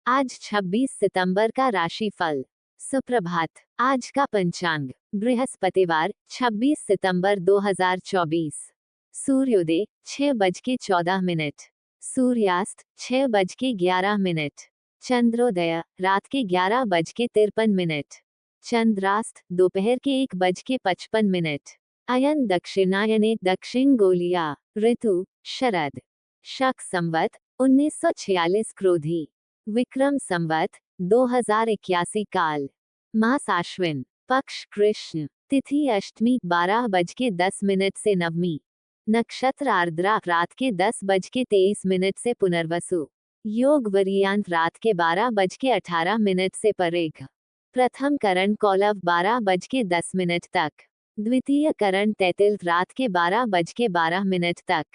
आज 26 सितंबर का राशिफल। सुप्रभात। आज का पंचांग बृहस्पतिवार 26 सितंबर 2024। सूर्योदय 6:14। सूर्यास्त 6:11। चंद्रोदय रात के 11:53। चंद्रास्त दोपहर के 1:55। अयन दक्षिणायने दक्षिण गोलिया। ऋतु शरद। शक संवत 1946 क्रोधी। विक्रम संवत 2081 काल। मास आश्विन। पक्ष कृष्ण। तिथि अष्टमी 12:10 से नवमी। नक्षत्र आर्द्रा रात के 10:23 से पुनर्वसु। योग वरियांत रात के 12:18 से परेघ। प्रथम करण कौलव 12:10 तक। द्वितीय करण तैतिल रात के 12:12 तक।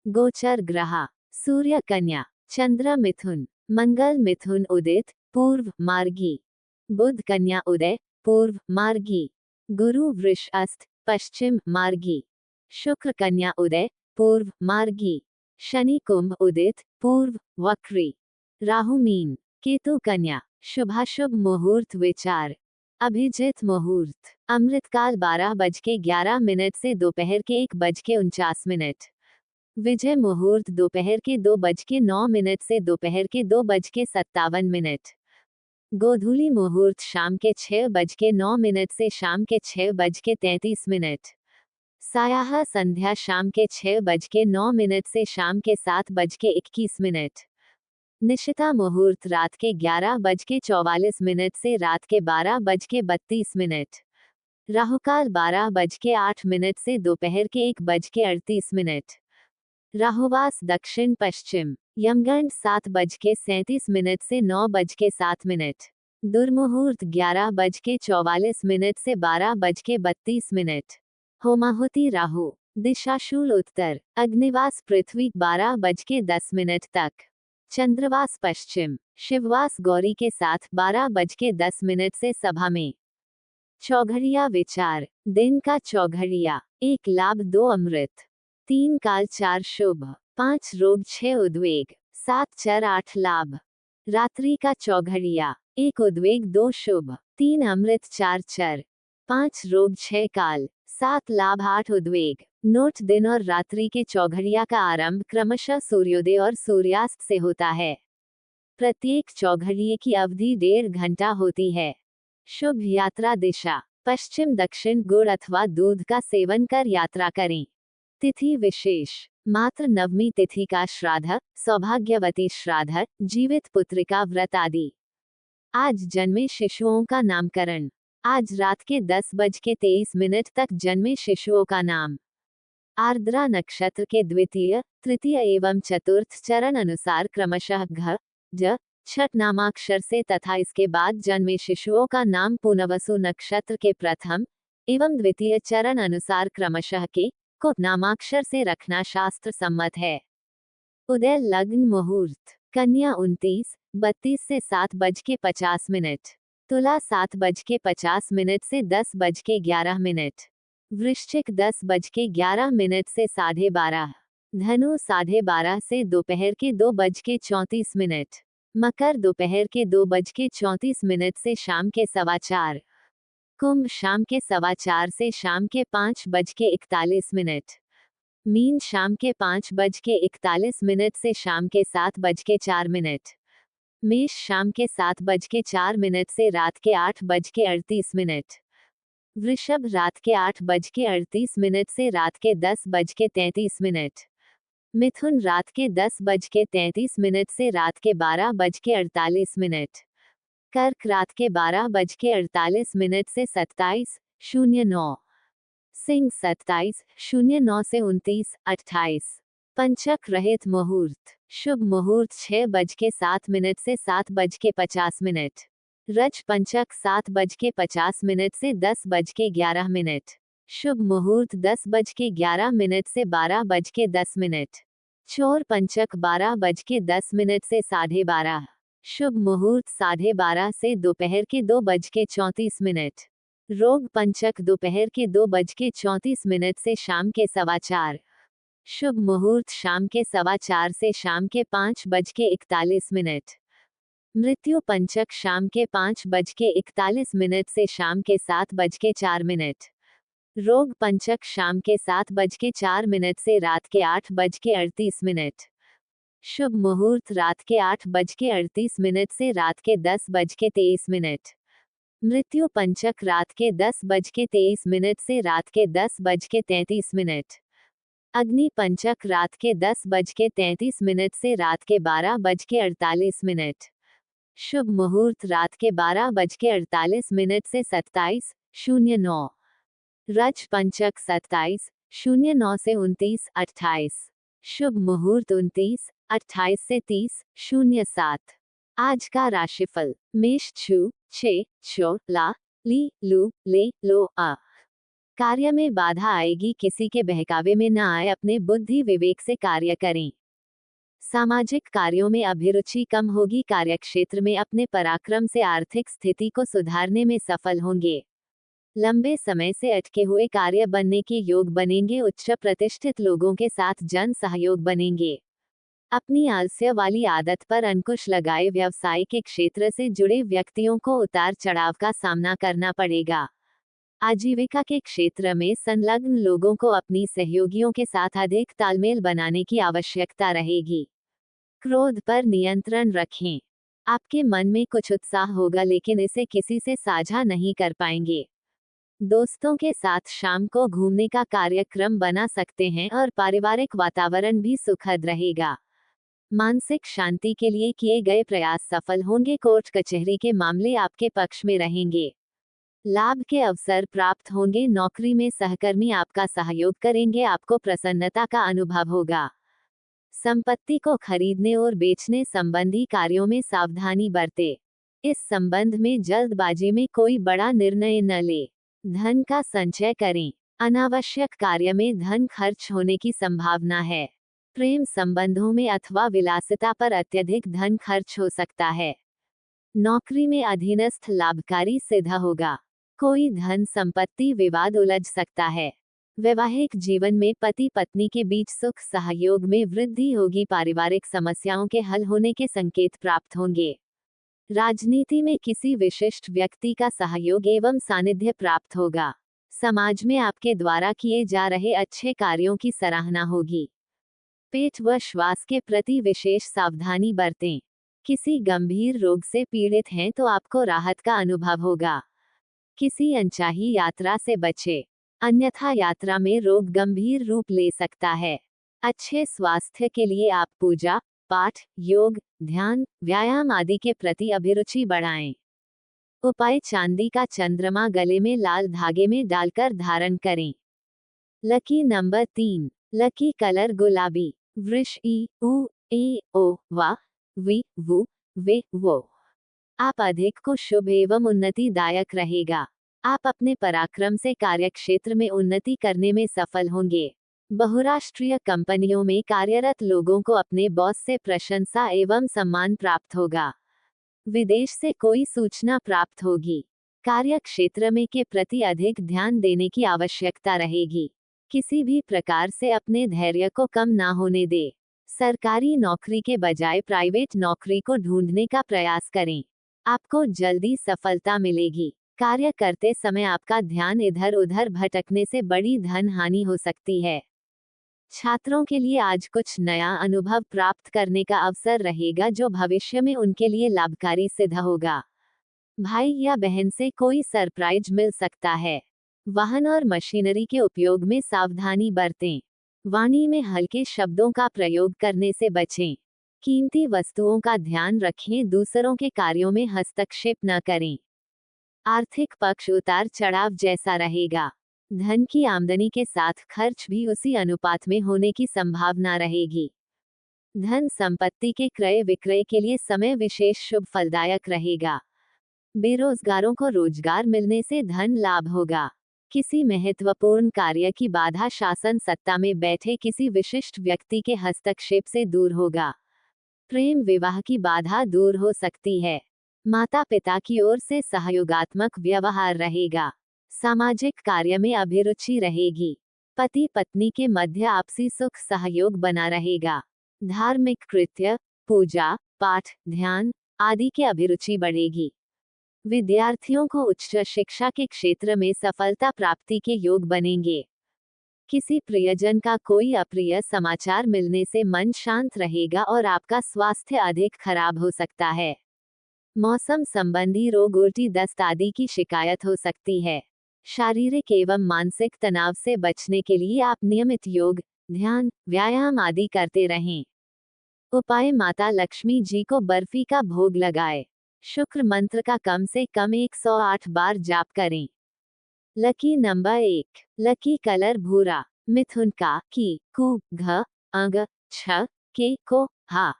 गोचर ग्रह सूर्य कन्या, चंद्र मिथुन, मंगल मिथुन उदित पूर्व मार्गी, बुध कन्या उदय पूर्व मार्गी, गुरु वृष अस्त पश्चिम मार्गी, शुक्र कन्या उदय पूर्व मार्गी, शनि कुंभ उदित पूर्व वक्री, राहु मीन, केतु कन्या। शुभाशुभ मुहूर्त विचार। अभिजित मुहूर्त अमृतकाल 12:11 से दोपहर के 1:49। विजय मुहूर्त दोपहर के 2:09 से दोपहर के 2:57। गोधूली मुहूर्त शाम के 6:09 से शाम के 6:33। सायाह संध्या शाम के 6:09 से शाम के 7:21। निशिता मुहूर्त रात के 11:44 से रात के 12:32। राहुकाल 12:08 से दोपहर के 1:38। राहुवास दक्षिण पश्चिम। यमगंड 7:37 से 9:07। दुर्मुहूर्त 11:44 से 12:32। होमाहुति राहु। दिशाशूल उत्तर। अग्निवास पृथ्वी 12:10 तक। चंद्रवास पश्चिम। शिववास गौरी के साथ 12:10 से सभा में। चौघड़िया विचार। दिन का चौघड़िया 1 लाभ 2 अमृत, 3 काल 4 शुभ, 5 रोग 6 उद्वेग, 7 चर 8 लाभ। रात्रि का चौघड़िया 1 उद्वेग 2 शुभ, 3 अमृत 4 चर, 5 रोग 6 काल, 7 लाभ 8 उद्वेग। नोट दिन और रात्रि के चौघड़िया का आरंभ क्रमशः सूर्योदय और सूर्यास्त से होता है। प्रत्येक चौघड़िए की अवधि 1.5 घंटा होती है। शुभ यात्रा दिशा पश्चिम दक्षिण। गुड़ अथवा दूध का सेवन कर यात्रा करें। तिथि विशेष। मात्र नवमी तिथि का श्राद्ध, सौभाग्यवती श्राद्ध, जीवित पुत्रिका व्रत आदि। आज जन्मे शिशुओं का नामकरण। आज रात के 10:23 तक जन्मे शिशुओं का नाम। आर्द्रा नक्षत्र के द्वितीय, तृतीय एवं चतुर्थ चरण अनुसार क्रमशः घ, ज, छठ नामाक्षर से तथा इसके बाद जन्मे शिशुओं का नाम पुनवसु नक्षत्र के प्रथम एवं द्वितीय चरण अनुसार क्रमशः के, को नामाक्षर से रखना शास्त्र सम्मत है। उदय लग्न मुहूर्त कन्या 29:32 से 7:50। तुला 7:50 से 10:11। वृश्चिक 10:11 से 12:30। धनु 12:30 से दोपहर के 2:34। मकर दोपहर के 2:34 से शाम के 4:15। कुंभ शाम के 4:15 से शाम के 5:41। मीन शाम के 5:41 से शाम के 7:04। मेष शाम के 7:04 से रात के 8:38। वृषभ रात के 8:38 से रात के 10:33। मिथुन रात के 10:33 से रात के 12:48। कर्क रात के 12:48 से 27:09। सिंह 27:09 से 29:28। पंचक रहित मुहूर्त। शुभ मुहूर्त 6:07 से 7:50। रज पंचक 7:50 से 10:11। शुभ मुहूर्त 10:11 से 12:10। चोर पंचक 12:10 से 12:30। शुभ मुहूर्त 12:30 से दोपहर के 2:34। रोग पंचक दोपहर के 2:34 से शाम के 4:15। शुभ मुहूर्त शाम के 4:15 से शाम के 5:41। मृत्यु पंचक शाम के 5:41 से शाम के 7:04। रोग पंचक शाम के 7:04 से रात के 8:38। शुभ मुहूर्त रात के 8:38 से रात के 10:23। मृत्यु पंचक रात के 10:23 से रात के 10:33। अग्नि पंचक रात के 10:33 से रात के 12:48। शुभ मुहूर्त रात के 12:48 से 27:09। रज पंचक 27:09 से 29:28। शुभ मुहूर्त 29:28 से 30:07। आज का राशिफल। मेष छु छे छो ला ली लू ले लो आ। कार्य में बाधा आएगी, किसी के बहकावे में न आए, अपने बुद्धि विवेक से कार्य करें। सामाजिक कार्यों में अभिरुचि कम होगी, कार्यक्षेत्र में अपने पराक्रम से आर्थिक स्थिति को सुधारने में सफल होंगे। लंबे समय से अटके हुए कार्य बनने के योग बनेंगे, उच्च प्रतिष्ठित लोगों के साथ जन सहयोग बनेंगे। अपनी आलस्य वाली आदत पर अंकुश लगाए, व्यवसाय के क्षेत्र से जुड़े व्यक्तियों को उतार चढ़ाव का सामना करना पड़ेगा। आजीविका के क्षेत्र में संलग्न लोगों को अपनी सहयोगियों के साथ अधिक तालमेल बनाने की आवश्यकता रहेगी। क्रोध पर नियंत्रण रखें। आपके मन में कुछ उत्साह होगा, लेकिन इसे किसी से साझा नहीं कर पाएंगे। दोस्तों के साथ शाम को घूमने का कार्यक्रम बना सकते हैं और पारिवारिक वातावरण भी सुखद रहेगा। मानसिक शांति के लिए किए गए प्रयास सफल होंगे। कोर्ट कचहरी के मामले आपके पक्ष में रहेंगे। लाभ के अवसर प्राप्त होंगे। नौकरी में सहकर्मी आपका सहयोग करेंगे, आपको प्रसन्नता का अनुभव होगा। संपत्ति को खरीदने और बेचने संबंधी कार्यों में सावधानी बरतें। इस संबंध में जल्दबाजी में कोई बड़ा निर्णय न ले। धन का संचय करें। अनावश्यक कार्य में धन खर्च होने की संभावना है। प्रेम संबंधों में अथवा विलासिता पर अत्यधिक धन खर्च हो सकता है। नौकरी में अधीनस्थ लाभकारी सिद्ध होगा। कोई धन संपत्ति विवाद उलझ सकता है। वैवाहिक जीवन में पति पत्नी के बीच सुख सहयोग में वृद्धि होगी। पारिवारिक समस्याओं के हल होने के संकेत प्राप्त होंगे। राजनीति में किसी विशिष्ट व्यक्ति का सहयोग एवं सानिध्य प्राप्त होगा। समाज में आपके द्वारा किए जा रहे अच्छे कार्यों की सराहना होगी। पेट व श्वास के प्रति विशेष सावधानी बरतें। किसी गंभीर रोग से पीड़ित हैं तो आपको राहत का अनुभव होगा। किसी अनचाही यात्रा से बचें, अन्यथा यात्रा में रोग गंभीर रूप ले सकता है। अच्छे स्वास्थ्य के लिए आप पूजा पाठ, योग, ध्यान, व्यायाम आदि के प्रति अभिरुचि बढ़ाएं। उपाय: चांदी का चंद्रमा गले में लाल धागे में डालकर धारण करें। Lucky number 3। लकी कलर गुलाबी। वृष ई उ ए ओ वा वी वु वे वो। आप अधिक को शुभ एवं उन्नतिदायक रहेगा। आप अपने पराक्रम से कार्यक्षेत्र में उन्नति करने में सफल होंगे। बहुराष्ट्रीय कंपनियों में कार्यरत लोगों को अपने बॉस से प्रशंसा एवं सम्मान प्राप्त होगा। विदेश से कोई सूचना प्राप्त होगी। कार्य क्षेत्र में के प्रति अधिक ध्यान देने की आवश्यकता रहेगी। किसी भी प्रकार से अपने धैर्य को कम ना होने दे। सरकारी नौकरी के बजाय प्राइवेट नौकरी को ढूंढने का प्रयास करें। आपको जल्दी सफलता मिलेगी। कार्य करते समय आपका ध्यान इधर उधर भटकने से बड़ी धन हानि हो सकती है। छात्रों के लिए आज कुछ नया अनुभव प्राप्त करने का अवसर रहेगा, जो भविष्य में उनके लिए लाभकारी सिद्ध होगा। भाई या बहन से कोई सरप्राइज मिल सकता है। वाहन और मशीनरी के उपयोग में सावधानी बरतें। वाणी में हल्के शब्दों का प्रयोग करने से बचें। कीमती वस्तुओं का ध्यान रखें। दूसरों के कार्यों में हस्तक्षेप न करें। आर्थिक पक्ष उतार चढ़ाव जैसा रहेगा। धन की आमदनी के साथ खर्च भी उसी अनुपात में होने की संभावना रहेगी। धन संपत्ति के क्रय विक्रय के लिए समय विशेष शुभ फलदायक रहेगा। बेरोजगारों को रोजगार मिलने से धन लाभ होगा। किसी महत्वपूर्ण कार्य की बाधा शासन सत्ता में बैठे किसी विशिष्ट व्यक्ति के हस्तक्षेप से दूर होगा। प्रेम विवाह की बाधा दूर हो सकती है। माता पिता की ओर से सहयोगात्मक व्यवहार रहेगा। सामाजिक कार्य में अभिरुचि रहेगी। पति पत्नी के मध्य आपसी सुख सहयोग बना रहेगा। धार्मिक कृत्य, पूजा पाठ, ध्यान आदि की अभिरुचि बढ़ेगी। विद्यार्थियों को उच्च शिक्षा के क्षेत्र में सफलता प्राप्ति के योग बनेंगे। किसी प्रियजन का कोई अप्रिय समाचार मिलने से मन शांत रहेगा और आपका स्वास्थ्य अधिक खराब हो सकता है। मौसम संबंधी रोग, उल्टी, दस्त आदि की शिकायत हो सकती है। शारीरिक एवं मानसिक तनाव से बचने के लिए आप नियमित योग, ध्यान, व्यायाम आदि करते रहें। उपाय: माता लक्ष्मी जी को बर्फी का भोग लगाएं। शुक्र मंत्र का कम से कम 108 बार जाप करें। लकी नंबर 1, लकी कलर भूरा, मिथुन का की, कु, घ, अंग, छ, के, को, हा।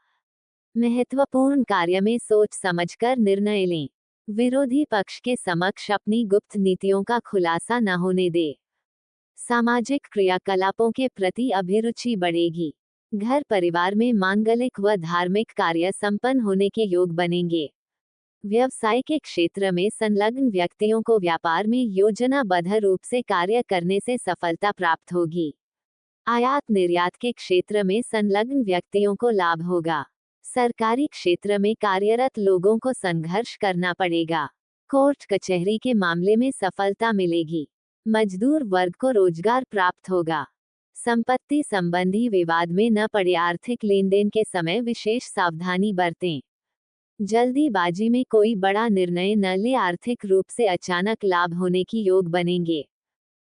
महत्वपूर्ण कार्य में सोच समझकर निर्णय लें। विरोधी पक्ष के समक्ष अपनी गुप्त नीतियों का खुलासा न होने दें। सामाजिक क्रियाकलापों के प्रति अभिरुचि बढ़ेगी। घर परिवार में मांगलिक व धार्मिक कार्य संपन्न होने के योग बनेंगे। व्यवसाय के क्षेत्र में संलग्न व्यक्तियों को व्यापार में योजनाबद्ध रूप से कार्य करने से सफलता प्राप्त होगी। आयात निर्यात के क्षेत्र में संलग्न व्यक्तियों को लाभ होगा। सरकारी क्षेत्र में कार्यरत लोगों को संघर्ष करना पड़ेगा। कोर्ट कचहरी के मामले में सफलता मिलेगी। मजदूर वर्ग को रोजगार प्राप्त होगा। संपत्ति संबंधी विवाद में न पड़े। आर्थिक लेनदेन के समय विशेष सावधानी बरतें। जल्दीबाजी में कोई बड़ा निर्णय न ले। आर्थिक रूप से अचानक लाभ होने की योग बनेंगे।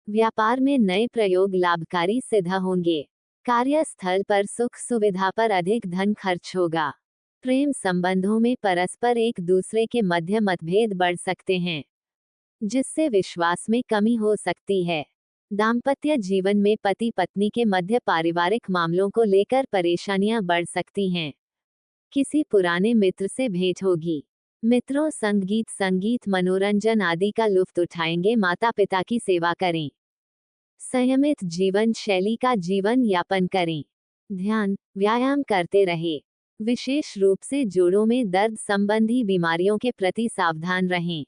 व्यापार में नए प्रयोग लाभकारी सिद्ध होंगे। कार्यस्थल पर सुख सुविधा पर अधिक धन खर्च होगा। प्रेम संबंधों में परस्पर एक दूसरे के मध्य मतभेद बढ़ सकते हैं, जिससे विश्वास में कमी हो सकती है। दाम्पत्य जीवन में पति पत्नी के मध्य पारिवारिक मामलों को लेकर परेशानियां बढ़ सकती हैं। किसी पुराने मित्र से भेंट होगी। मित्रों संगीत मनोरंजन आदि का लुत्फ उठाएंगे। माता पिता की सेवा करें। संयमित जीवन शैली का जीवन यापन करें। ध्यान, व्यायाम करते रहे। विशेष रूप से जोड़ों में दर्द संबंधी बीमारियों के प्रति सावधान रहें।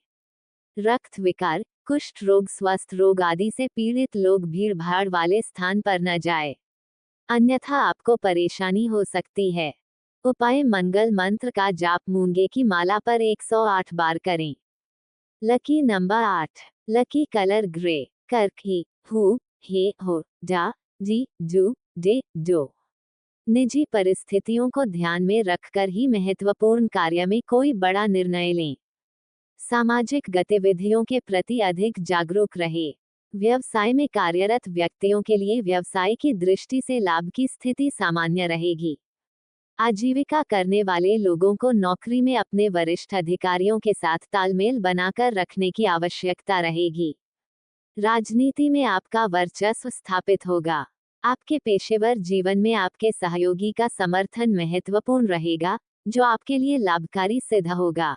रक्त विकार, कुष्ठ रोग, स्वस्थ रोग आदि से पीड़ित लोग भीड़ भाड़ वाले स्थान पर न जाए, अन्यथा आपको परेशानी हो सकती है। उपाय: मंगल मंत्र का जाप मूंगे की माला पर 108 बार करें। Lucky number 8, lucky colour grey, कर्क, ही, हु, हे, हो, डा, जी, जू, डे, डो। निजी परिस्थितियों को ध्यान में रखकर ही महत्वपूर्ण कार्य में कोई बड़ा निर्णय लें। सामाजिक गतिविधियों के प्रति अधिक जागरूक रहे। व्यवसाय में कार्यरत व्यक्तियों के लिए व्यवसाय की दृष्टि से लाभ की स्थिति सामान्य रहेगी। आजीविका करने वाले लोगों को नौकरी में अपने वरिष्ठ अधिकारियों के साथ तालमेल बनाकर रखने की आवश्यकता रहेगी। राजनीति में आपका वर्चस्व स्थापित होगा। आपके पेशेवर जीवन में आपके सहयोगी का समर्थन महत्वपूर्ण रहेगा, जो आपके लिए लाभकारी सिद्ध होगा।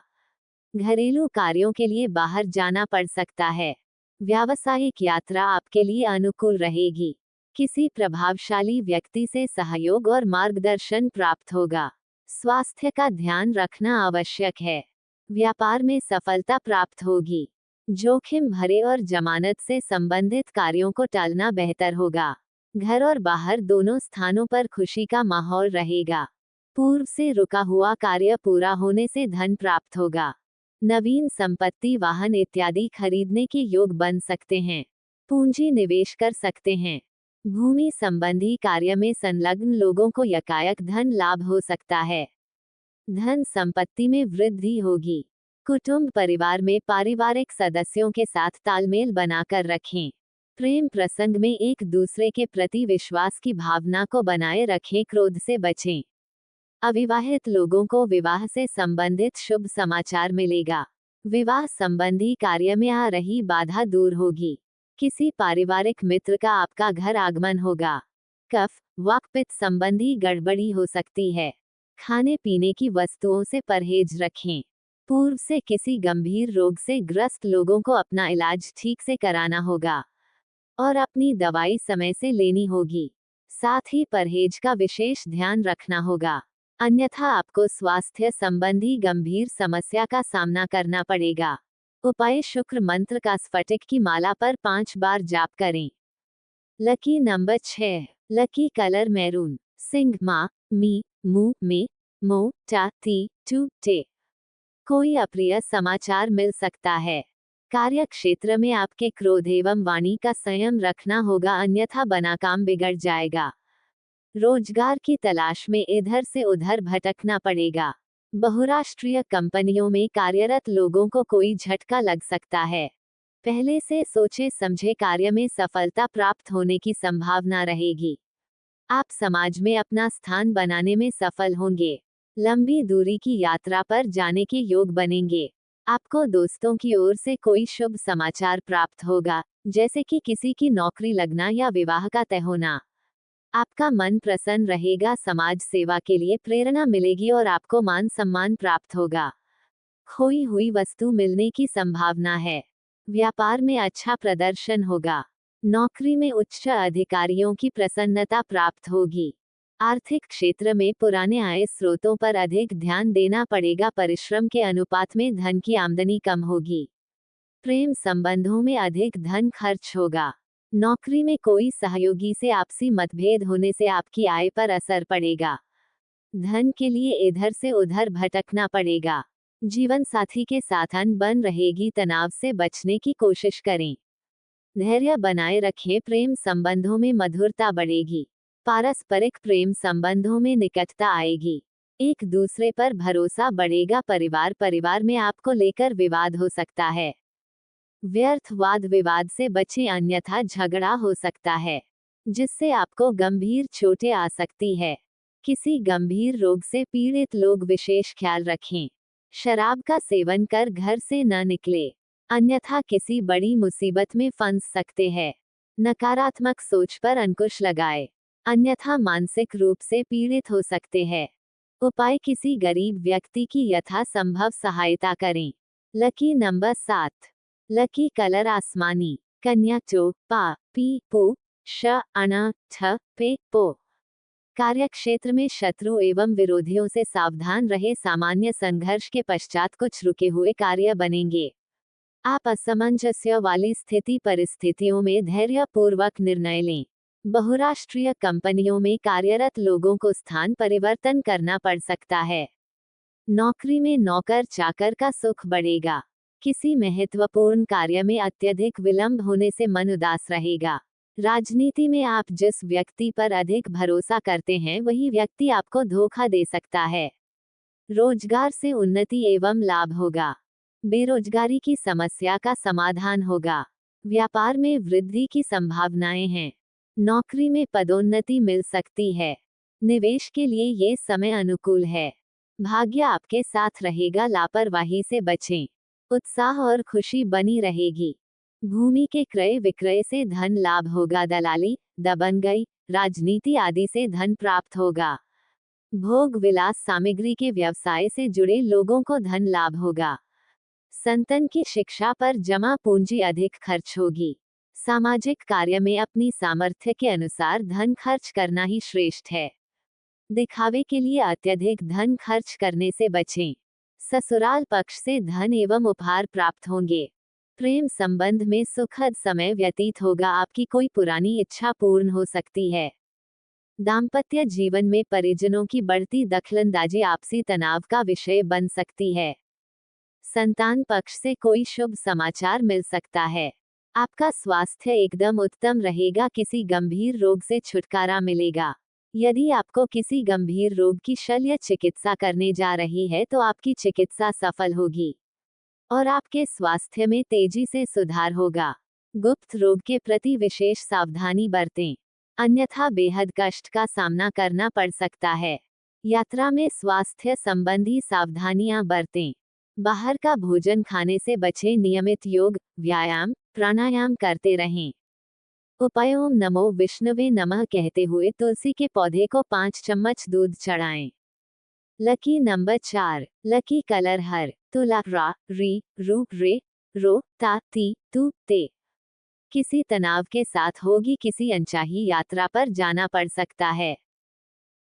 घरेलू कार्यों के लिए बाहर जाना पड़ सकता है। व्यावसायिक यात्रा आपके लिए अनुकूल रहेगी। किसी प्रभावशाली व्यक्ति से सहयोग और मार्गदर्शन प्राप्त होगा। स्वास्थ्य का ध्यान रखना आवश्यक है। व्यापार में सफलता प्राप्त होगी। जोखिम भरे और जमानत से संबंधित कार्यों को टालना बेहतर होगा। घर और बाहर दोनों स्थानों पर खुशी का माहौल रहेगा। पूर्व से रुका हुआ कार्य पूरा होने से धन प्राप्त होगा। नवीन संपत्ति, वाहन इत्यादि खरीदने के योग बन सकते हैं। पूंजी निवेश कर सकते हैं। भूमि संबंधी कार्य में संलग्न लोगों को यकायक धन लाभ हो सकता है। धन संपत्ति में वृद्धि होगी। कुटुंब परिवार में पारिवारिक सदस्यों के साथ तालमेल बनाकर रखें। प्रेम प्रसंग में एक दूसरे के प्रति विश्वास की भावना को बनाए रखें। क्रोध से बचें। अविवाहित लोगों को विवाह से संबंधित शुभ समाचार मिलेगा। विवाह संबंधी कार्य में आ रही बाधा दूर होगी। किसी पारिवारिक मित्र का आपका घर आगमन होगा। कफ, वाकपित्त संबंधी गड़बड़ी हो सकती है। खाने पीने की वस्तुओं से परहेज रखें। पूर्व से किसी गंभीर रोग से ग्रस्त लोगों को अपना इलाज ठीक से कराना होगा और अपनी दवाई समय से लेनी होगी। साथ ही परहेज का विशेष ध्यान रखना होगा, अन्यथा आपको स्वास्थ्य संबंधी गंभीर समस्या का सामना करना पड़ेगा। उपाय: शुक्र मंत्र का स्फटिक की माला पर 5 बार जाप करें। Lucky number 6, lucky colour maroon, Singh, मा, मी, मू, मे, मो, टा, ती, टू, टे। कोई अप्रिय समाचार मिल सकता है। कार्य क्षेत्र में आपके क्रोध एवं वाणी का संयम रखना होगा, अन्यथा बना काम बिगड़ जाएगा। रोजगार की तलाश में इधर से उधर भटकना पड़ेगा। बहुराष्ट्रीय कंपनियों में कार्यरत लोगों को कोई झटका लग सकता है। पहले से सोचे समझे कार्य में सफलता प्राप्त होने की संभावना रहेगी। आप समाज में अपना स्थान बनाने में सफल होंगे। लंबी दूरी की यात्रा पर जाने के योग बनेंगे। आपको दोस्तों की ओर से कोई शुभ समाचार प्राप्त होगा, जैसे कि किसी की नौकरी लगना या विवाह का तय होना। आपका मन प्रसन्न रहेगा, समाज सेवा के लिए प्रेरणा मिलेगी और आपको मान सम्मान प्राप्त होगा। खोई हुई वस्तु मिलने की संभावना है। व्यापार में अच्छा प्रदर्शन होगा। नौकरी में उच्च अधिकारियों की प्रसन्नता प्राप्त होगी। आर्थिक क्षेत्र में पुराने आय स्रोतों पर अधिक ध्यान देना पड़ेगा, परिश्रम के अनुपात में धन की आमदनी कम होगी। प्रेम संबंधों में अधिक धन खर्च होगा। नौकरी में कोई सहयोगी से आपसी मतभेद होने से आपकी आय पर असर पड़ेगा। धन के लिए इधर से उधर भटकना पड़ेगा। जीवन साथी के साथ अनबन रहेगी, तनाव से बचने की कोशिश करें। धैर्य बनाए रखें, प्रेम संबंधों में मधुरता बढ़ेगी। पारस्परिक प्रेम संबंधों में निकटता आएगी। एक दूसरे पर भरोसा बढ़ेगा। परिवार में आपको लेकर विवाद हो सकता है। व्यर्थ वाद विवाद से बचें, अन्यथा झगड़ा हो सकता है, जिससे आपको गंभीर चोटें आ सकती है। किसी गंभीर रोग से पीड़ित लोग विशेष ख्याल रखें। शराब का सेवन कर घर से न निकले, अन्यथा किसी बड़ी मुसीबत में फंस सकते हैं। नकारात्मक सोच पर अंकुश लगाए, अन्यथा मानसिक रूप से पीड़ित हो सकते हैं। उपाय, किसी गरीब व्यक्ति की यथासंभव सहायता करें। Lucky number 7। लकी कलर आसमानी। कन्या चो पा पी पो श अण छ पे पो। कार्यक्षेत्र में शत्रु एवं विरोधियों से सावधान रहे, सामान्य संघर्ष के पश्चात कुछ रुके हुए कार्य बनेंगे। आप असमंजस्य वाली स्थिति परिस्थितियों में धैर्यपूर्वक निर्णय लें। बहुराष्ट्रीय कंपनियों में कार्यरत लोगों को स्थान परिवर्तन करना पड़ सकता है। नौकरी में नौकर चाकर का सुख बढ़ेगा। किसी महत्वपूर्ण कार्य में अत्यधिक विलंब होने से मन उदास रहेगा। राजनीति में आप जिस व्यक्ति पर अधिक भरोसा करते हैं, वही व्यक्ति आपको धोखा दे सकता है। रोजगार से उन्नति एवं लाभ होगा। बेरोजगारी की समस्या का समाधान होगा। व्यापार में वृद्धि की संभावनाएं हैं। नौकरी में पदोन्नति मिल सकती है। निवेश के लिए ये समय अनुकूल है। भाग्य आपके साथ रहेगा, लापरवाही से बचें। उत्साह और खुशी बनी रहेगी। भूमि के क्रय विक्रय से धन लाभ होगा। दलाली, दबंगई, राजनीति आदि से धन प्राप्त होगा। भोग विलास सामग्री के व्यवसाय से जुड़े लोगों को धन लाभ होगा। संतान की शिक्षा पर जमा पूंजी अधिक खर्च होगी। सामाजिक कार्य में अपनी सामर्थ्य के अनुसार धन खर्च करना ही श्रेष्ठ है। दिखावे के लिए अत्यधिक धन खर्च करने से बचें। ससुराल पक्ष से धन एवं उपहार प्राप्त होंगे। प्रेम संबंध में सुखद समय व्यतीत होगा। आपकी कोई पुरानी इच्छा पूर्ण हो सकती है। दाम्पत्य जीवन में परिजनों की बढ़ती दखलंदाजी आपसी तनाव का विषय बन सकती है। संतान पक्ष से कोई शुभ समाचार मिल सकता है। आपका स्वास्थ्य एकदम उत्तम रहेगा। किसी गंभीर रोग से छुटकारा मिलेगा। यदि आपको किसी गंभीर रोग की शल्य चिकित्सा करने जा रही है, तो आपकी चिकित्सा सफल होगी और आपके स्वास्थ्य में तेजी से सुधार होगा। गुप्त रोग के प्रति विशेष सावधानी बरतें, अन्यथा बेहद कष्ट का सामना करना पड़ सकता है। यात्रा में स्वास्थ्य संबंधी सावधानियां बरतें। बाहर का भोजन खाने से बचें। नियमित योग, व्यायाम, प्राणायाम करते रहें। उपाय, ओम नमो विष्णुवे नमः कहते हुए तुलसी के पौधे को 5 चम्मच दूध चढ़ाएं। Lucky number 4। लकी कलर हर। तुला रा री रू रे रो ता ती तू ते। किसी तनाव के साथ होगी किसी अनचाही यात्रा पर जाना पड़ सकता है।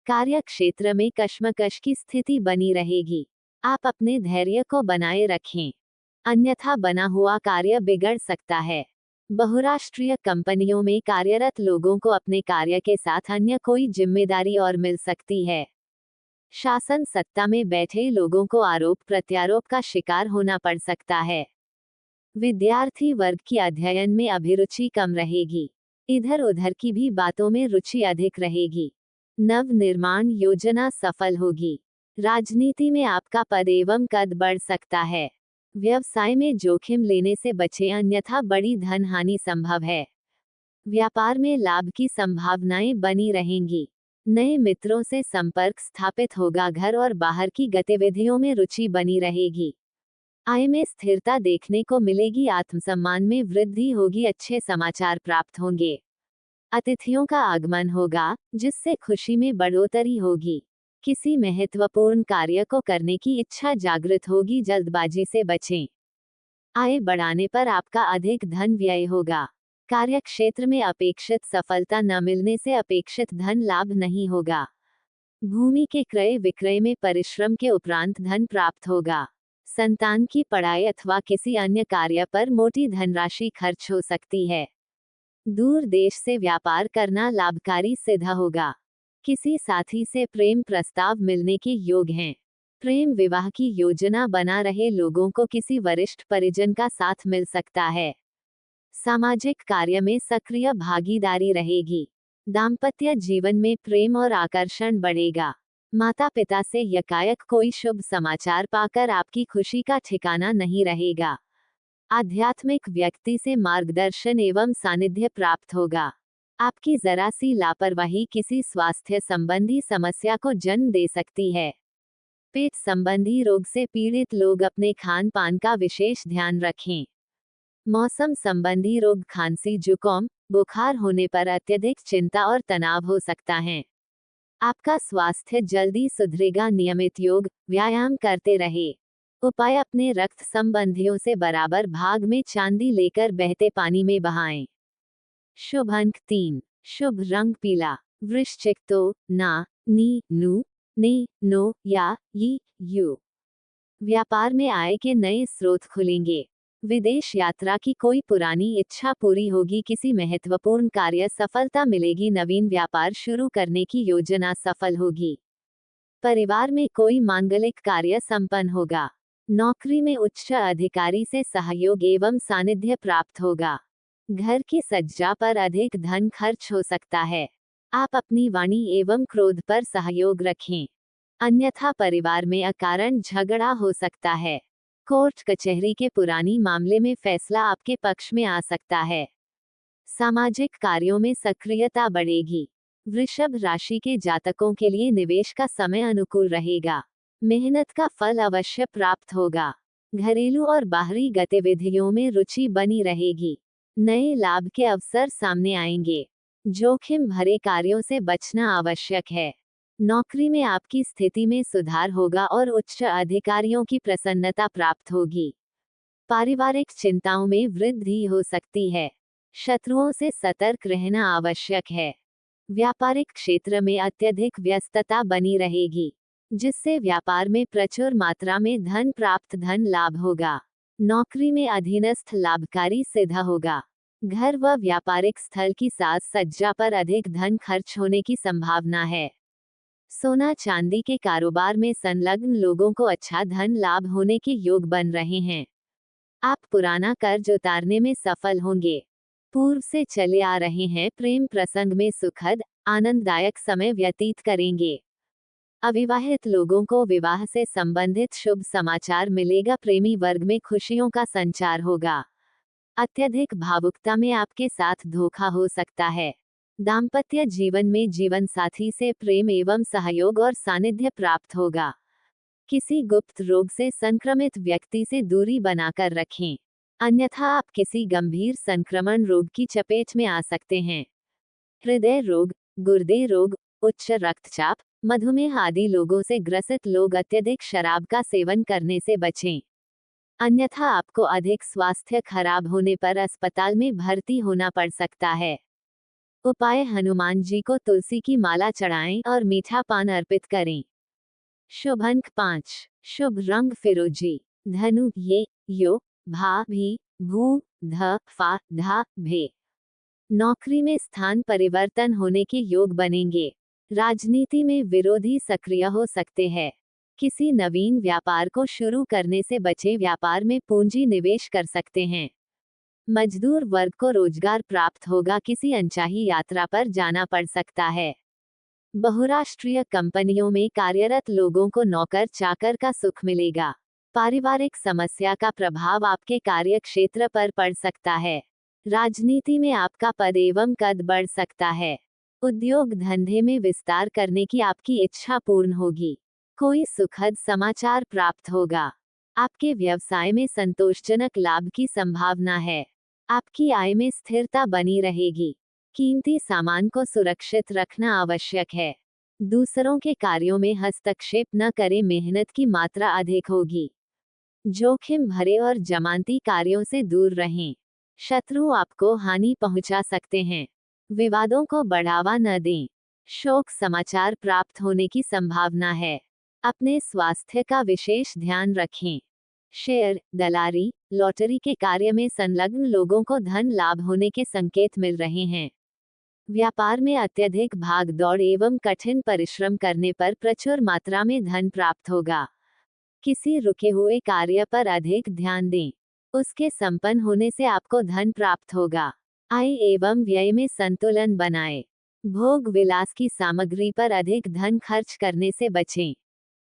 कार्य क्षेत्र में कश्मकश की स्थिति बनी रहेगी। आप अपने धैर्य को बनाए रखें, अन्यथा बना हुआ कार्य बिगड़ सकता है। बहुराष्ट्रीय कंपनियों में कार्यरत लोगों को अपने कार्य के साथ अन्य कोई जिम्मेदारी और मिल सकती है। शासन सत्ता में बैठे लोगों को आरोप प्रत्यारोप का शिकार होना पड़ सकता है। विद्यार्थी वर्ग की अध्ययन में अभिरुचि कम रहेगी। इधर उधर की भी बातों में रुचि अधिक रहेगी। नव निर्माण योजना सफल होगी। राजनीति में आपका पद एवं कद बढ़ सकता है। व्यवसाय में जोखिम लेने से बचें, अन्यथा बड़ी धन हानि संभव है। व्यापार में लाभ की संभावनाएं बनी रहेंगी। नए मित्रों से संपर्क स्थापित होगा। घर और बाहर की गतिविधियों में रुचि बनी रहेगी। आय में स्थिरता देखने को मिलेगी। आत्मसम्मान में वृद्धि होगी। अच्छे समाचार प्राप्त होंगे। अतिथियों का आगमन होगा, जिससे खुशी में बढ़ोतरी होगी। किसी महत्वपूर्ण कार्य को करने की इच्छा जागृत होगी। जल्दबाजी से बचें। आय बढ़ाने पर आपका अधिक धन व्यय होगा। कार्यक्षेत्र में अपेक्षित सफलता न मिलने से अपेक्षित धन लाभ नहीं होगा। भूमि के क्रय विक्रय में परिश्रम के उपरांत धन प्राप्त होगा। संतान की पढ़ाई अथवा किसी अन्य कार्य पर मोटी धनराशि खर्च हो सकती है। दूर देश से व्यापार करना लाभकारी सिद्ध होगा। किसी साथी से प्रेम प्रस्ताव मिलने के योग हैं। प्रेम विवाह की योजना बना रहे लोगों को किसी वरिष्ठ परिजन का साथ मिल सकता है। सामाजिक कार्य में सक्रिय भागीदारी रहेगी। दाम्पत्य जीवन में प्रेम और आकर्षण बढ़ेगा। माता पिता से यकायक कोई शुभ समाचार पाकर आपकी खुशी का ठिकाना नहीं रहेगा। आध्यात्मिक व्यक्ति से मार्गदर्शन एवं सानिध्य प्राप्त होगा। आपकी जरा सी लापरवाही किसी स्वास्थ्य संबंधी समस्या को जन्म दे सकती है। पेट संबंधी रोग से पीड़ित लोग अपने खान पान का विशेष ध्यान रखें। मौसम संबंधी रोग, खांसी, जुकाम, बुखार होने पर अत्यधिक चिंता और तनाव हो सकता है। आपका स्वास्थ्य जल्दी सुधरेगा। नियमित योग व्यायाम करते रहे। उपाय, अपने रक्त संबंधियों से बराबर भाग में चांदी लेकर बहते पानी में बहाएं। शुभ अंक 3। शुभ रंग पीला। वृश्चिक तो, ना, नी, नु, ने, नो या यी, यू। व्यापार में आय के नए स्रोत खुलेंगे। विदेश यात्रा की कोई पुरानी इच्छा पूरी होगी। किसी महत्वपूर्ण कार्य सफलता मिलेगी। नवीन व्यापार शुरू करने की योजना सफल होगी। परिवार में कोई मांगलिक कार्य संपन्न होगा। नौकरी में उच्च अधिकारी से सहयोग एवं सानिध्य प्राप्त होगा। घर की सज्जा पर अधिक धन खर्च हो सकता है। आप अपनी वाणी एवं क्रोध पर सहयोग रखें, अन्यथा परिवार में अकारण झगड़ा हो सकता है। कोर्ट कचहरी के पुरानी मामले में फैसला आपके पक्ष में आ सकता है। सामाजिक कार्यों में सक्रियता बढ़ेगी। वृषभ राशि के जातकों के लिए निवेश का समय अनुकूल रहेगा। मेहनत का फल अवश्य प्राप्त होगा। घरेलू और बाहरी गतिविधियों में रुचि बनी रहेगी। नए लाभ के अवसर सामने आएंगे। जोखिम भरे कार्यों से बचना आवश्यक है। नौकरी में आपकी स्थिति में सुधार होगा और उच्च अधिकारियों की प्रसन्नता प्राप्त होगी। पारिवारिक चिंताओं में वृद्धि हो सकती है। शत्रुओं से सतर्क रहना आवश्यक है। व्यापारिक क्षेत्र में अत्यधिक व्यस्तता बनी रहेगी, जिससे व्यापार में प्रचुर मात्रा में धन लाभ होगा। नौकरी में अधीनस्थ लाभकारी सिद्ध होगा। घर व व्यापारिक स्थल की साज सज्जा पर अधिक धन खर्च होने की संभावना है। सोना चांदी के कारोबार में संलग्न लोगों को अच्छा धन लाभ होने के योग बन रहे हैं। आप पुराना कर्ज उतारने में सफल होंगे। पूर्व से चले आ रहे हैं प्रेम प्रसंग में सुखद आनंददायक समय व्यतीत करेंगे। अविवाहित लोगों को विवाह से संबंधित शुभ समाचार मिलेगा। प्रेमी वर्ग में खुशियों का संचार होगा। अत्यधिक भावुकता में आपके साथ धोखा हो सकता है। दाम्पत्य जीवन में जीवन साथी से प्रेम एवं सहयोग और सानिध्य प्राप्त होगा। किसी गुप्त रोग से संक्रमित व्यक्ति से दूरी बनाकर रखें, अन्यथा आप किसी गंभीर संक्रमण रोग की चपेट में आ सकते हैं। हृदय रोग, गुर्दे रोग, उच्च रक्तचाप, मधुमेह आदि लोगों से ग्रसित लोग अत्यधिक शराब का सेवन करने से बचें, अन्यथा आपको अधिक स्वास्थ्य खराब होने पर अस्पताल में भर्ती होना पड़ सकता है। उपाय, हनुमान जी को तुलसी की माला चढ़ाएं और मीठा पान अर्पित करें। शुभ अंक 5। शुभ रंग फिरोजी। धनु, ये, यो, भा, भी, भू, ध, फा, धा, भे। नौकरी में स्थान परिवर्तन होने के योग बनेंगे। राजनीति में विरोधी सक्रिय हो सकते हैं। किसी नवीन व्यापार को शुरू करने से बचे, व्यापार में पूंजी निवेश कर सकते हैं। मजदूर वर्ग को रोजगार प्राप्त होगा, किसी अनचाही यात्रा पर जाना पड़ सकता है। बहुराष्ट्रीय कंपनियों में कार्यरत लोगों को नौकर चाकर का सुख मिलेगा। पारिवारिक समस्या का प्रभाव आपके कार्य क्षेत्र पर पड़ सकता है। राजनीति में आपका पद एवं कद बढ़ सकता है। उद्योग धंधे में विस्तार करने की आपकी इच्छा पूर्ण होगी। कोई सुखद समाचार प्राप्त होगा। आपके व्यवसाय में संतोषजनक लाभ की संभावना है। आपकी आय में स्थिरता बनी रहेगी। कीमती सामान को सुरक्षित रखना आवश्यक है। दूसरों के कार्यों में हस्तक्षेप न करें, मेहनत की मात्रा अधिक होगी। जोखिम भरे और जमानती कार्यों से दूर रहें। शत्रु आपको हानि पहुंचा सकते हैं। विवादों को बढ़ावा न दें। शोक समाचार प्राप्त होने की संभावना है। अपने स्वास्थ्य का विशेष ध्यान रखें। शेयर, दलाली, लॉटरी के कार्य में संलग्न लोगों को धन लाभ होने के संकेत मिल रहे हैं। व्यापार में अत्यधिक भाग दौड़ एवं कठिन परिश्रम करने पर प्रचुर मात्रा में धन प्राप्त होगा। किसी रुके हुए कार्य पर अधिक ध्यान दें। उसके संपन्न होने से आपको धन प्राप्त होगा। आय एवं व्यय में संतुलन बनाएं। भोग विलास की सामग्री पर अधिक धन खर्च करने से बचें।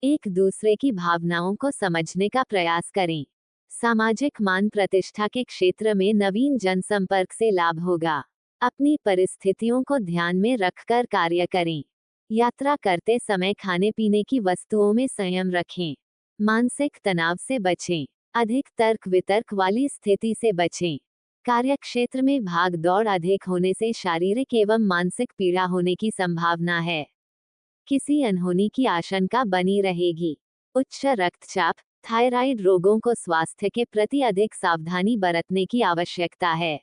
एक दूसरे की भावनाओं को समझने का प्रयास करें। सामाजिक मान प्रतिष्ठा के क्षेत्र में नवीन जनसंपर्क से लाभ होगा। अपनी परिस्थितियों को ध्यान में रखकर कार्य करें। यात्रा करते समय खाने पीने की वस्तुओं में संयम रखें। मानसिक तनाव से बचें। अधिक तर्क वितर्क वाली स्थिति से बचें। कार्यक्षेत्र में भाग दौड़ अधिक होने से शारीरिक एवं मानसिक पीड़ा होने की संभावना है। किसी अनहोनी की आशंका बनी रहेगी। उच्च रक्तचाप, थायराइड रोगों को स्वास्थ्य के प्रति अधिक सावधानी बरतने की आवश्यकता है।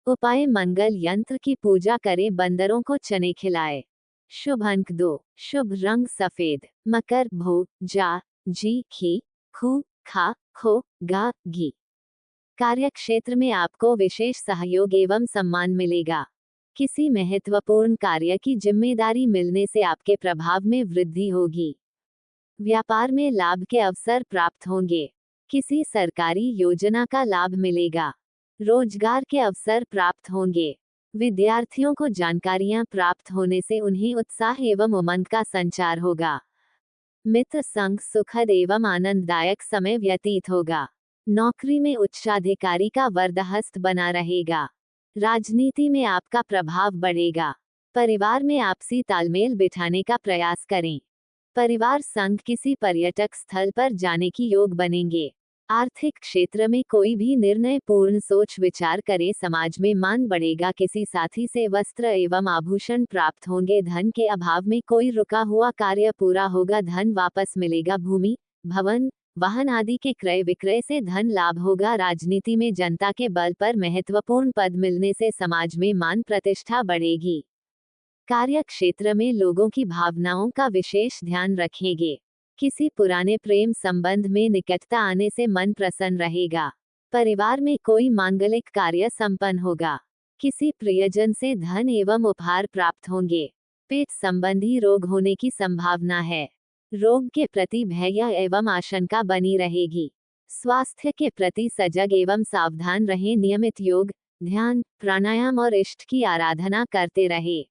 उपाय, मंगल यंत्र की पूजा करें, बंदरों को चने खिलाएं। शुभ अंक 2, शुभ रंग सफेद। मकर, भो, जा, जी, खी, खू, खा, खो, गा, घी। कार्यक्षेत्र में आपको विशेष सहयोग एवं सम्मान मिलेगा। किसी महत्वपूर्ण कार्य की जिम्मेदारी मिलने से आपके प्रभाव में वृद्धि होगी। व्यापार में लाभ के अवसर प्राप्त होंगे। किसी सरकारी योजना का लाभ मिलेगा। रोजगार के अवसर प्राप्त होंगे। विद्यार्थियों को जानकारियां प्राप्त होने से उन्हें उत्साह एवं उमंग का संचार होगा। मित्र संग सुखद एवं आनंददायक समय व्यतीत होगा। नौकरी में उच्चाधिकारी का वरदहस्त बना रहेगा। राजनीति में आपका प्रभाव बढ़ेगा। परिवार में आपसी तालमेल बिठाने का प्रयास करें। परिवार संग किसी पर्यटक स्थल पर जाने की योग बनेंगे। आर्थिक क्षेत्र में कोई भी निर्णय पूर्ण सोच विचार करें। समाज में मान बढ़ेगा। किसी साथी से वस्त्र एवं आभूषण प्राप्त होंगे। धन के अभाव में कोई रुका हुआ कार्य पूरा होगा। धन वापस मिलेगा। भूमि, भवन, वाहन आदि के क्रय विक्रय से धन लाभ होगा। राजनीति में जनता के बल पर महत्वपूर्ण पद मिलने से समाज में मान प्रतिष्ठा बढ़ेगी। कार्य क्षेत्र में लोगों की भावनाओं का विशेष ध्यान रखेंगे। किसी पुराने प्रेम संबंध में निकटता आने से मन प्रसन्न रहेगा। परिवार में कोई मांगलिक कार्य संपन्न होगा। किसी प्रियजन से धन एवं उपहार प्राप्त होंगे। पेट संबंधी रोग होने की संभावना है। रोग के प्रति भय एवं आशंका बनी रहेगी। स्वास्थ्य के प्रति सजग एवं सावधान रहें। नियमित योग, ध्यान, प्राणायाम और इष्ट की आराधना करते रहे।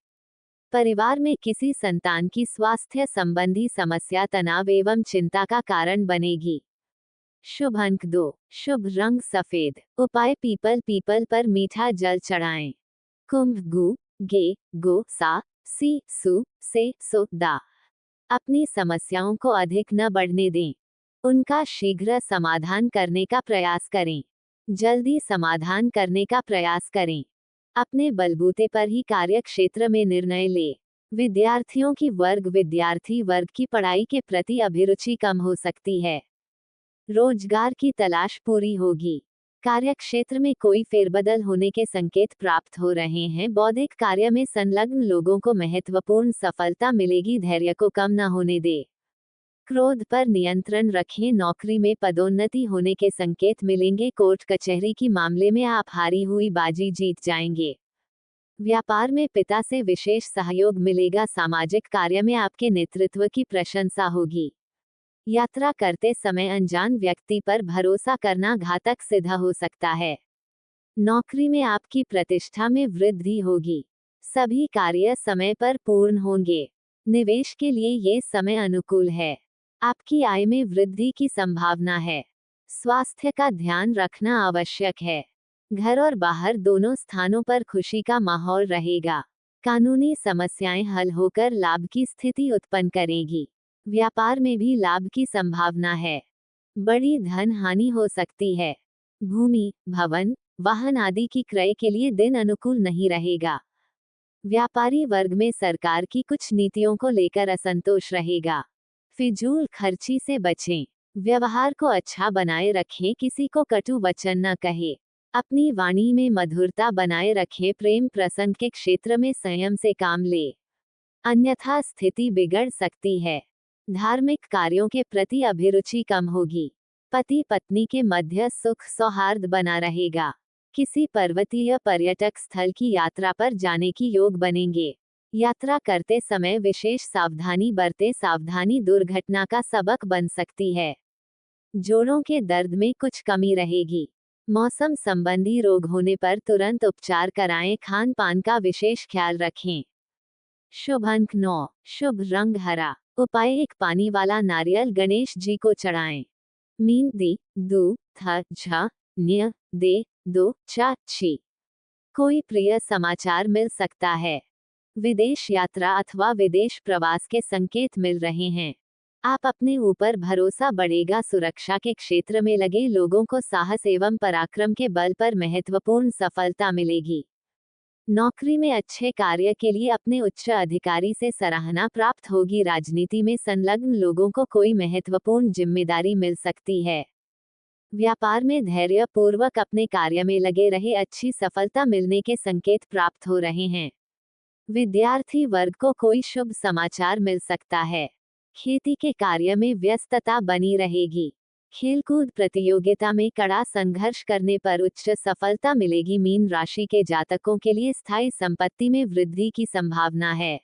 परिवार में किसी संतान की स्वास्थ्य संबंधी समस्या तनाव एवं चिंता का कारण बनेगी। शुभ अंक 2, शुभ रंग सफेद। उपाय, पीपल पर मीठा जल चढ़ाएं। कुंभ, गु, गे, गो, सा, सी, सु, से, सो, दा। अपनी समस्याओं को अधिक न बढ़ने दें। उनका शीघ्र समाधान करने का प्रयास करें। जल्दी समाधान करने का प्रयास करें। अपने बलबूते पर ही कार्य क्षेत्र में निर्णय ले। विद्यार्थी वर्ग की पढ़ाई के प्रति अभिरुचि कम हो सकती है। रोजगार की तलाश पूरी होगी। कार्यक्षेत्र में कोई फेरबदल होने के संकेत प्राप्त हो रहे हैं। बौद्धिक कार्य में संलग्न लोगों को महत्वपूर्ण सफलता मिलेगी। धैर्य को कम न होने दे। क्रोध पर नियंत्रण रखें। नौकरी में पदोन्नति होने के संकेत मिलेंगे। कोर्ट कचहरी की मामले में आप हारी हुई बाजी जीत जाएंगे। व्यापार में पिता से विशेष सहयोग मिलेगा। सामाजिक कार्य में आपके नेतृत्व की प्रशंसा होगी। यात्रा करते समय अनजान व्यक्ति पर भरोसा करना घातक सिद्ध हो सकता है। नौकरी में आपकी प्रतिष्ठा में वृद्धि होगी। सभी कार्य समय पर पूर्ण होंगे। निवेश के लिए ये समय अनुकूल है। आपकी आय में वृद्धि की संभावना है। स्वास्थ्य का ध्यान रखना आवश्यक है। घर और बाहर दोनों स्थानों पर खुशी का माहौल रहेगा। कानूनी समस्याएं हल होकर लाभ की स्थिति उत्पन्न करेगी। व्यापार में भी लाभ की संभावना है। बड़ी धन हानि हो सकती है। भूमि, भवन, वाहन आदि की क्रय के लिए दिन अनुकूल नहीं रहेगा। व्यापारी वर्ग में सरकार की कुछ नीतियों को लेकर असंतोष रहेगा। फिजूल खर्ची से बचें। व्यवहार को अच्छा बनाए रखें। किसी को कटु वचन न कहे। अपनी वाणी में मधुरता बनाए रखें। प्रेम प्रसंग के क्षेत्र में संयम से काम ले, अन्यथा स्थिति बिगड़ सकती है। धार्मिक कार्यों के प्रति अभिरुचि कम होगी। पति पत्नी के मध्य सुख सौहार्द बना रहेगा। किसी पर्वतीय पर्यटक स्थल की यात्रा पर जाने की योग बनेंगे। यात्रा करते समय विशेष सावधानी बरतें। सावधानी दुर्घटना का सबक बन सकती है। जोड़ों के दर्द में कुछ कमी रहेगी। मौसम संबंधी रोग होने पर तुरंत उपचार कराएं। खान पान का विशेष ख्याल रखें। शुभ अंक 9, शुभ रंग हरा। उपाय: एक पानी वाला नारियल गणेश जी को चढ़ाएं। मीन दी, दु, थ, झ, न्य, दे, दो, चा, छी। कोई प्रिय समाचार मिल सकता है। विदेश यात्रा अथवा विदेश प्रवास के संकेत मिल रहे हैं। आप अपने ऊपर भरोसा बढ़ेगा। सुरक्षा के क्षेत्र में लगे लोगों को साहस एवं पराक्रम के बल पर महत्वपूर्ण सफलता मिलेगी। नौकरी में अच्छे कार्य के लिए अपने उच्च अधिकारी से सराहना प्राप्त होगी। राजनीति में संलग्न लोगों को कोई महत्वपूर्ण जिम्मेदारी मिल सकती है। व्यापार में धैर्य पूर्वक अपने कार्य में लगे रहे। अच्छी सफलता मिलने के संकेत प्राप्त हो रहे हैं। विद्यार्थी वर्ग को कोई शुभ समाचार मिल सकता है। खेती के कार्य में व्यस्तता बनी रहेगी। खेलकूद प्रतियोगिता में कड़ा संघर्ष करने पर उच्च सफलता मिलेगी। मीन राशि के जातकों के लिए स्थायी संपत्ति में वृद्धि की संभावना है।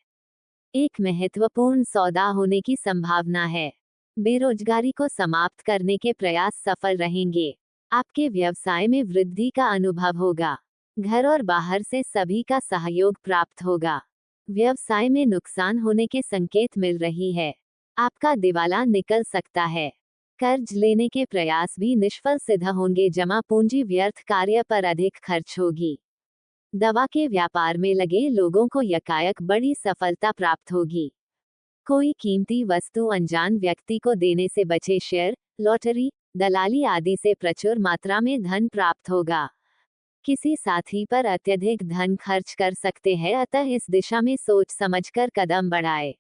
एक महत्वपूर्ण सौदा होने की संभावना है। बेरोजगारी को समाप्त करने के प्रयास सफल रहेंगे। आपके व्यवसाय में वृद्धि का अनुभव होगा। घर और बाहर से सभी का सहयोग प्राप्त होगा। व्यवसाय में नुकसान होने के संकेत मिल रही है। आपका दिवाला निकल सकता है। कर्ज लेने के प्रयास भी निष्फल सिद्ध होंगे। जमा पूंजी व्यर्थ कार्य पर अधिक खर्च होगी। दवा के व्यापार में लगे लोगों को यकायक बड़ी सफलता प्राप्त होगी। कोई कीमती वस्तु अनजान व्यक्ति को देने से बचे। शेयर, लॉटरी, दलाली आदि से प्रचुर मात्रा में धन प्राप्त होगा। किसी साथी पर अत्यधिक धन खर्च कर सकते हैं, अतः इस दिशा में सोच समझकर कदम बढ़ाएं।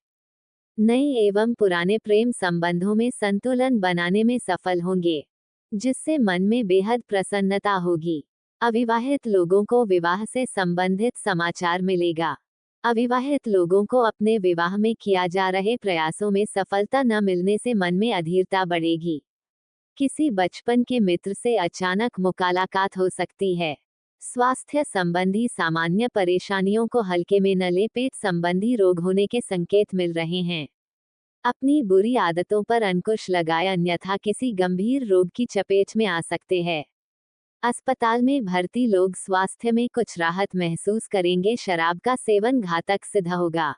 नए एवं पुराने प्रेम संबंधों में संतुलन बनाने में सफल होंगे, जिससे मन में बेहद प्रसन्नता होगी। अविवाहित लोगों को विवाह से संबंधित समाचार मिलेगा। अविवाहित लोगों को अपने विवाह में किया जा रहे प्रयासों में सफलता न मिलने से मन में अधीरता बढ़ेगी। किसी बचपन के मित्र से अचानक मुलाकात हो सकती है। स्वास्थ्य संबंधी सामान्य परेशानियों को हल्के में न लें। पेट संबंधी रोग होने के संकेत मिल रहे हैं। अपनी बुरी आदतों पर अंकुश लगाएं, अन्यथा किसी गंभीर रोग की चपेट में आ सकते हैं। अस्पताल में भर्ती लोग स्वास्थ्य में कुछ राहत महसूस करेंगे। शराब का सेवन घातक सिद्ध होगा।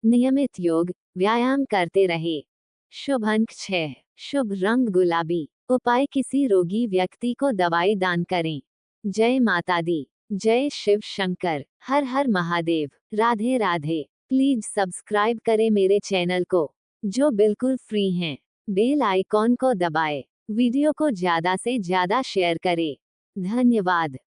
नियमित योग व्यायाम करते रहे। शुभ अंक 6, शुभ रंग गुलाबी। उपाय: किसी रोगी व्यक्ति को दवाई दान करें। जय माता दी, जय शिव शंकर, हर हर महादेव, राधे राधे। प्लीज सब्सक्राइब करें मेरे चैनल को, जो बिल्कुल फ्री हैं। बेल आइकॉन को दबाएं। वीडियो को ज्यादा से ज्यादा शेयर करें। धन्यवाद।